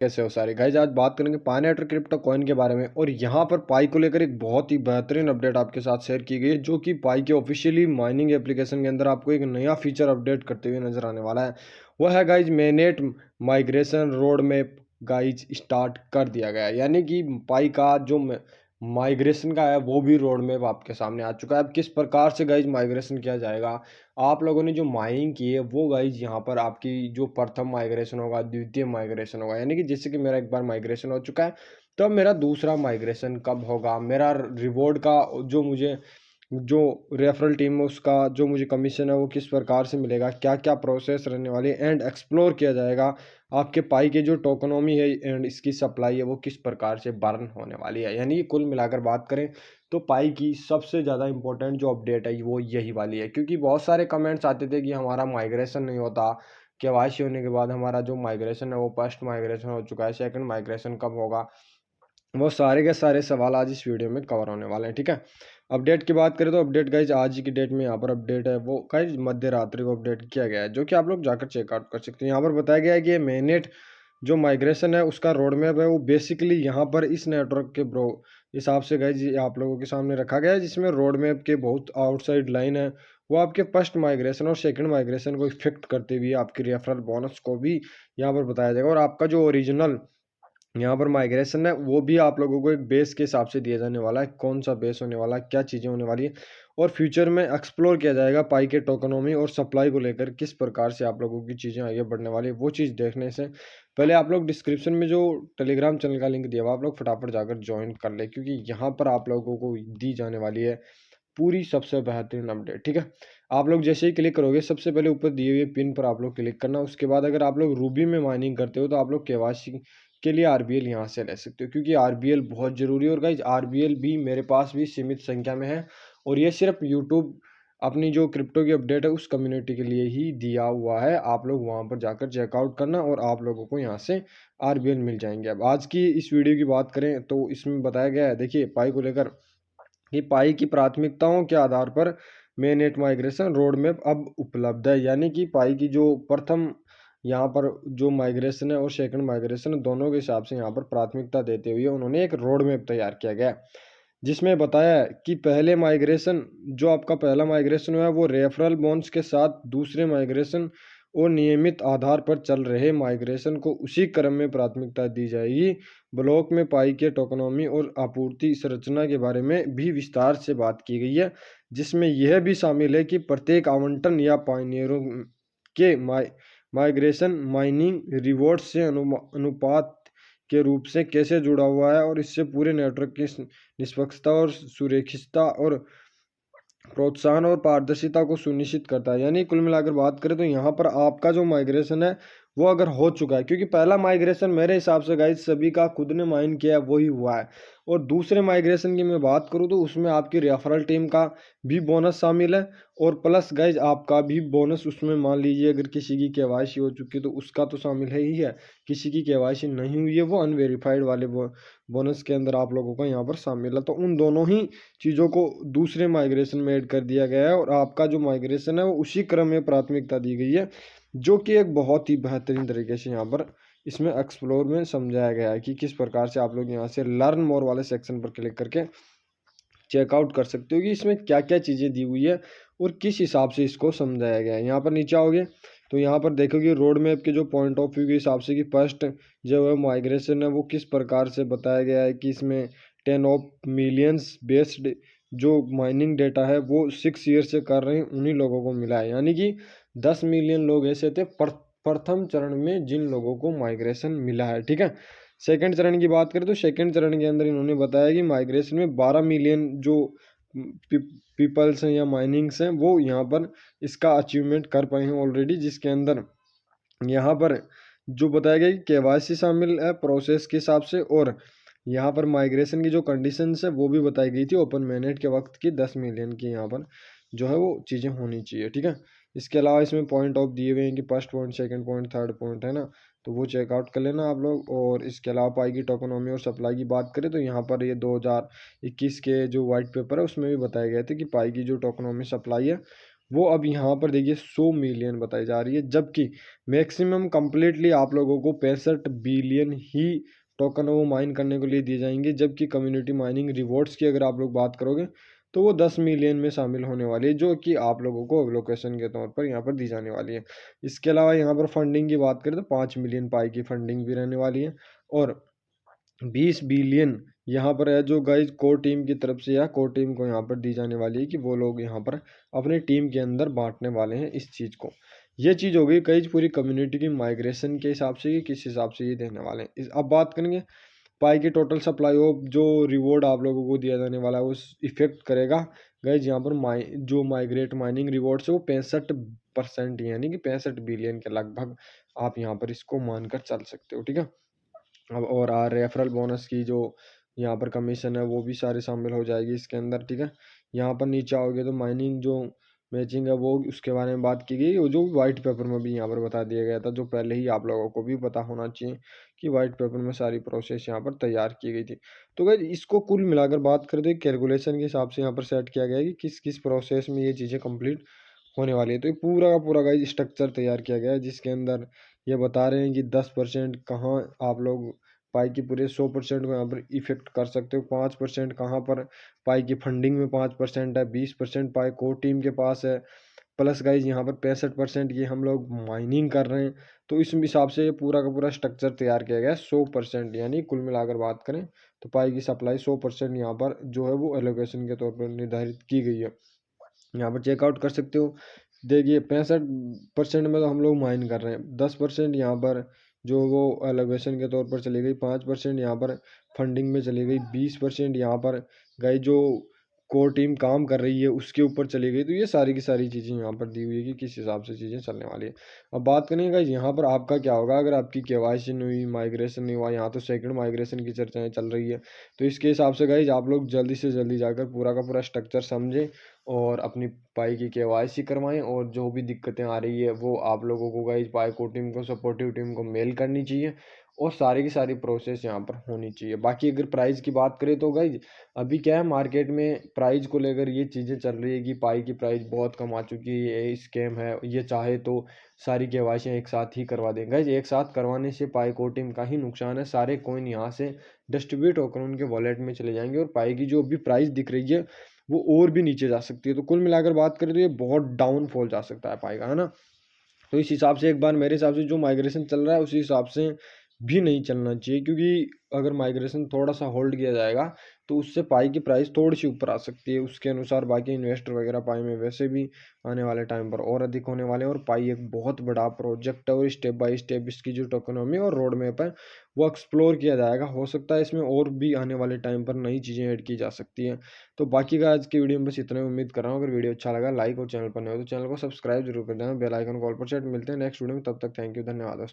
कैसे हो सारे गाइज। आज बात करेंगे पाई नेटर क्रिप्टो कॉइन के बारे में और यहाँ पर पाई को लेकर एक बहुत ही बेहतरीन अपडेट आपके साथ शेयर की गई है, जो कि पाई के ऑफिशियली माइनिंग एप्लीकेशन के अंदर आपको एक नया फीचर अपडेट करते हुए नजर आने वाला है। वह है guys mainnet migration road map guys start कर दिया गया है, यानी कि पाई का जो माइग्रेशन का है वो भी रोड मैप आपके सामने आ चुका है। अब किस प्रकार से गाइज माइग्रेशन किया जाएगा, आप लोगों ने जो माइनिंग की है वो गाइज यहाँ पर आपकी जो प्रथम माइग्रेशन होगा, द्वितीय माइग्रेशन होगा, यानी कि जैसे कि मेरा एक बार माइग्रेशन हो चुका है तो अब मेरा दूसरा माइग्रेशन कब होगा, मेरा रिवॉर्ड का जो मुझे जो रेफरल टीम है उसका जो मुझे कमीशन है वो किस प्रकार से मिलेगा, क्या क्या प्रोसेस रहने वाली है, एंड एक्सप्लोर किया जाएगा आपके पाई के जो टोकनोमी है एंड इसकी सप्लाई है वो किस प्रकार से बर्न होने वाली है। यानी कुल मिलाकर बात करें तो पाई की सबसे ज़्यादा इंपॉर्टेंट जो अपडेट है वो यही वाली है, क्योंकि बहुत सारे कमेंट्स आते थे कि हमारा माइग्रेशन नहीं होता, केवाईसी होने के बाद हमारा जो माइग्रेशन है वो फर्स्ट माइग्रेशन हो चुका है, सेकंड माइग्रेशन कब होगा। वो सारे के सारे सवाल आज इस वीडियो में कवर होने वाले हैं, ठीक है। अपडेट की बात करें तो अपडेट गाइज आज की डेट में यहाँ पर अपडेट है वो गाइज मध्य रात्रि को अपडेट किया गया है, जो कि आप लोग जाकर चेकआउट कर सकते हैं। यहाँ पर बताया गया है कि ये मेननेट जो माइग्रेशन है उसका रोड मैप है वो बेसिकली यहाँ पर इस नेटवर्क के ब्रो हिसाब से गाइज आप लोगों के सामने रखा गया है, जिसमें रोड मैप के बहुत आउटसाइड लाइन है वो आपके फर्स्ट माइग्रेशन और सेकंड माइग्रेशन को इफेक्ट करते हुए आपकी रेफरल बोनस को भी यहाँ पर बताया जाएगा, और आपका जो ओरिजिनल यहाँ पर माइग्रेशन है वो भी आप लोगों को एक बेस के हिसाब से दिया जाने वाला है, कौन सा बेस होने वाला है, क्या चीज़ें होने वाली है, और फ्यूचर में एक्सप्लोर किया जाएगा पाई के टोकनोमी और सप्लाई को लेकर किस प्रकार से आप लोगों की चीज़ें आगे बढ़ने वाली है। वो चीज़ देखने से पहले आप लोग डिस्क्रिप्शन में जो टेलीग्राम चैनल का लिंक दिया हुआ आप लोग फटाफट जाकर ज्वाइन कर ले, क्योंकि यहाँ पर आप लोगों को दी जाने वाली है पूरी सबसे बेहतरीन अपडेट, ठीक है। आप लोग जैसे ही क्लिक करोगे सबसे पहले ऊपर दिए हुए पिन पर आप लोग क्लिक करना, उसके बाद अगर आप लोग रूबी में माइनिंग करते हो तो आप लोग केवाईसी के लिए आरबीएल यहाँ से ले सकते हो, क्योंकि आरबीएल बहुत ज़रूरी है। और गाइज आरबीएल भी मेरे पास भी सीमित संख्या में है, और ये सिर्फ यूट्यूब अपनी जो क्रिप्टो की अपडेट है उस कम्युनिटी के लिए ही दिया हुआ है। आप लोग वहाँ पर जाकर चेकआउट करना और आप लोगों को यहाँ से आरबीएल मिल जाएंगे। अब आज की इस वीडियो की बात करें तो इसमें बताया गया है, देखिए पाई को लेकर कि पाई की प्राथमिकताओं के आधार पर मेननेट माइग्रेशन रोड मैप अब उपलब्ध है, यानी कि पाई की जो प्रथम यहाँ पर जो माइग्रेशन है और सेकंड माइग्रेशन दोनों के हिसाब से यहाँ पर प्राथमिकता देते हुए उन्होंने एक रोड मैप तैयार किया गया है, जिसमें बताया है कि पहले माइग्रेशन जो आपका पहला माइग्रेशन हुआ है वो रेफरल बोन्स के साथ, दूसरे माइग्रेशन और नियमित आधार पर चल रहे माइग्रेशन को उसी क्रम में प्राथमिकता दी जाएगी। ब्लॉक में पाई के टोकनोमी और आपूर्ति संरचना के बारे में भी विस्तार से बात की गई है, जिसमें यह भी शामिल है कि प्रत्येक आवंटन या पायनियरों के माइग्रेशन माइनिंग रिवॉर्ड से अनुपात के रूप से कैसे जुड़ा हुआ है, और इससे पूरे नेटवर्क की निष्पक्षता और सुरक्षितता और प्रोत्साहन और पारदर्शिता को सुनिश्चित करता है। यानी कुल मिलाकर बात करें तो यहाँ पर आपका जो माइग्रेशन है वो अगर हो चुका है, क्योंकि पहला माइग्रेशन मेरे हिसाब से गाइस सभी का खुद ने माइन किया है वही हुआ है, और दूसरे माइग्रेशन की मैं बात करूँ तो उसमें आपकी रेफरल टीम का भी बोनस शामिल है, और प्लस गाइज आपका भी बोनस उसमें मान लीजिए अगर किसी की केवाईसी हो चुकी है तो उसका तो शामिल है ही है, किसी की केवाईसी नहीं हुई है वो अनवेरीफाइड वाले बोनस के अंदर आप लोगों का यहाँ पर शामिल है। तो उन दोनों ही चीज़ों को दूसरे माइग्रेशन में ऐड कर दिया गया है, और आपका जो माइग्रेशन है वो उसी क्रम में प्राथमिकता दी गई है, जो कि एक बहुत ही बेहतरीन तरीके से यहाँ पर इसमें एक्सप्लोर में समझाया गया है कि किस प्रकार से आप लोग यहाँ से लर्न मोर वाले सेक्शन पर क्लिक करके चेकआउट कर सकते हो कि इसमें क्या क्या चीज़ें दी हुई है और किस हिसाब से इसको समझाया गया है। यहाँ पर नीचे आओगे तो यहाँ पर देखोगे रोड मैप के जो पॉइंट ऑफ व्यू के हिसाब से कि फर्स्ट जो है माइग्रेशन है वो किस प्रकार से बताया गया है कि इसमें 10 ऑफ मिलियंस बेस्ड जो माइनिंग डेटा है वो 6 ईयर से कर रहे हैं उन्हीं लोगों को मिला है, यानी कि 10 मिलियन लोग ऐसे थे प्रथम चरण में जिन लोगों को माइग्रेशन मिला है, ठीक है। सेकंड चरण की बात करें तो सेकंड चरण के अंदर इन्होंने बताया कि माइग्रेशन में 12 मिलियन जो पीपल्स हैं या माइनिंग्स हैं वो यहाँ पर इसका अचीवमेंट कर पाए हैं ऑलरेडी, जिसके अंदर यहाँ पर जो बताया गया कि केवाईसी शामिल है प्रोसेस के हिसाब से, और यहाँ पर माइग्रेशन की जो कंडीशंस है वो भी बताई गई थी ओपन मैनेट के वक्त की 10 मिलियन की यहाँ पर जो है वो चीज़ें होनी चाहिए, ठीक है। इसके अलावा इसमें पॉइंट ऑफ दिए हुए हैं कि first point, second point, third point, है ना, तो वो चेकआउट कर लेना आप लोग। और इसके अलावा पाई की टोकोनॉमी और सप्लाई की बात करें तो यहाँ पर ये 2021 के जो वाइट पेपर है उसमें भी बताया गया था कि पाई की जो टोकोनॉमी सप्लाई है वो अब यहाँ पर देखिए 100 मिलियन बताई जा रही है, जबकि मैक्सिमम कंप्लीटली आप लोगों को 65 बिलियन ही टोकन वो माइन करने के लिए दिए जाएंगे, जबकि कम्युनिटी माइनिंग रिवॉर्ड्स की अगर आप लोग बात करोगे तो वो 10 मिलियन में शामिल होने वाली है, जो कि आप लोगों को अलोकेशन के तौर पर यहाँ पर दी जाने वाली है। इसके अलावा यहाँ पर फंडिंग की बात करें तो 5 मिलियन पाई की फंडिंग भी रहने वाली है, और 20 बिलियन यहाँ पर है जो गाइज कोर टीम की तरफ से या कोर टीम को यहाँ पर दी जाने वाली है, कि वो लोग यहाँ पर अपने टीम के अंदर बांटने वाले हैं इस चीज़ को। ये चीज़ हो गई गाइज पूरी कम्युनिटी की माइग्रेशन के हिसाब से कि किस हिसाब से ये देने वाले हैं। अब बात करेंगे पाई की टोटल सप्लाई ऑफ जो रिवॉर्ड आप लोगों को दिया जाने वाला है उस इफेक्ट करेगा गाइज यहाँ पर जो माइग्रेट माइनिंग रिवॉर्ड्स है वो 65% यानी कि 65 बिलियन के लगभग आप यहाँ पर इसको मानकर चल सकते हो, ठीक है। अब और रेफरल बोनस की जो यहाँ पर कमीशन है वो भी सारी शामिल हो जाएगी इसके अंदर, ठीक है। यहाँ पर नीचे आओगे तो माइनिंग जो मैचिंग है वो उसके बारे में बात की गई, वो जो वाइट पेपर में भी यहाँ पर बता दिया गया था, जो पहले ही आप लोगों को भी पता होना चाहिए कि वाइट पेपर में सारी प्रोसेस यहाँ पर तैयार की गई थी। तो गाइस इसको कुल मिलाकर बात कर दे कैलकुलेशन के हिसाब से यहाँ पर सेट किया गया है कि किस किस प्रोसेस में ये चीज़ें कंप्लीट होने वाली है। तो ये पूरा का पूरा गाइस स्ट्रक्चर तैयार किया गया है, जिसके अंदर ये बता रहे हैं कि 10% कहाँ आप लोग पाई की पूरे 100% को यहाँ पर इफेक्ट कर सकते हो, 5% कहाँ पर पाई की फंडिंग में 5% है, 20% पाई कोर टीम के पास है, प्लस गाइज यहाँ पर 65% ये हम लोग माइनिंग कर रहे हैं। तो इस हिसाब से ये पूरा का पूरा स्ट्रक्चर तैयार किया गया है 100%, यानी कुल मिलाकर बात करें तो पाई की सप्लाई 100% यहाँ पर जो है वो एलोकेशन के तौर पर निर्धारित की गई है। यहाँ पर चेकआउट कर सकते हो। देखिए 65% में तो हम लोग माइन कर रहे हैं, 10% यहाँ पर जो वो एलोकेशन के तौर पर चली गई, 5% यहाँ पर फंडिंग में चली गई, 20% यहाँ पर गई जो कोर टीम काम कर रही है उसके ऊपर चली गई। तो ये सारी की सारी चीज़ें यहाँ पर दी हुई है कि किस हिसाब से चीज़ें चलने वाली है। अब बात करेंगे गाइस यहाँ पर आपका क्या होगा अगर आपकी केवाईसी नहीं हुई, माइग्रेशन नहीं हुआ, यहाँ तो सेकंड माइग्रेशन की चर्चाएं चल रही है। तो इसके हिसाब से गाइस आप लोग जल्दी से जल्दी जाकर पूरा का पूरा स्ट्रक्चर समझें और अपनी पाई की केवाईसी करवाएं, और जो भी दिक्कतें आ रही है वो आप लोगों को गाइस पाई को टीम को सपोर्टिव टीम को मेल करनी चाहिए, और सारी की सारी प्रोसेस यहाँ पर होनी चाहिए। बाकी अगर प्राइस की बात करें तो गाइज अभी क्या है मार्केट में प्राइस को लेकर ये चीज़ें चल रही है कि पाई की प्राइस बहुत कम आ चुकी है, ये स्कैम है, ये चाहे तो सारी केवाईसियाँ एक साथ ही करवा दें। गाइज एक साथ करवाने से पाई को टीम का ही नुकसान है, सारे कॉइन यहाँ से डिस्ट्रीब्यूट होकर उनके वॉलेट में चले जाएंगे, और पाई की जो अभी प्राइस दिख रही है वो और भी नीचे जा सकती है। तो कुल मिलाकर बात करें तो ये बहुत डाउनफॉल जा सकता है पाई का, है ना। तो इस हिसाब से एक बार मेरे हिसाब से जो माइग्रेशन चल रहा है उसी हिसाब से भी नहीं चलना चाहिए, क्योंकि अगर माइग्रेशन थोड़ा सा होल्ड किया जाएगा तो उससे पाई की प्राइस थोड़ी सी ऊपर आ सकती है, उसके अनुसार बाकी इन्वेस्टर वगैरह पाई में वैसे भी आने वाले टाइम पर और अधिक होने वाले हैं। और पाई एक बहुत बड़ा प्रोजेक्ट है, और स्टेप बाय स्टेप इसकी जो टोकनोमी और रोड मैप है वो एक्सप्लोर किया जाएगा। हो सकता है इसमें और भी आने वाले टाइम पर नई चीज़ें ऐड की जा सकती हैं। तो बाकी का आज की वीडियो में बस इतना ही, उम्मीद कर रहा हूँ अगर वीडियो अच्छा लगा लाइक और चैनल पर नए हो तो चैनल को सब्सक्राइब जरूर कर देना, बेल आइकन कॉल पर सेट। मिलते हैं नेक्स्ट वीडियो में, तब तक थैंक यू, धन्यवाद दोस्तों।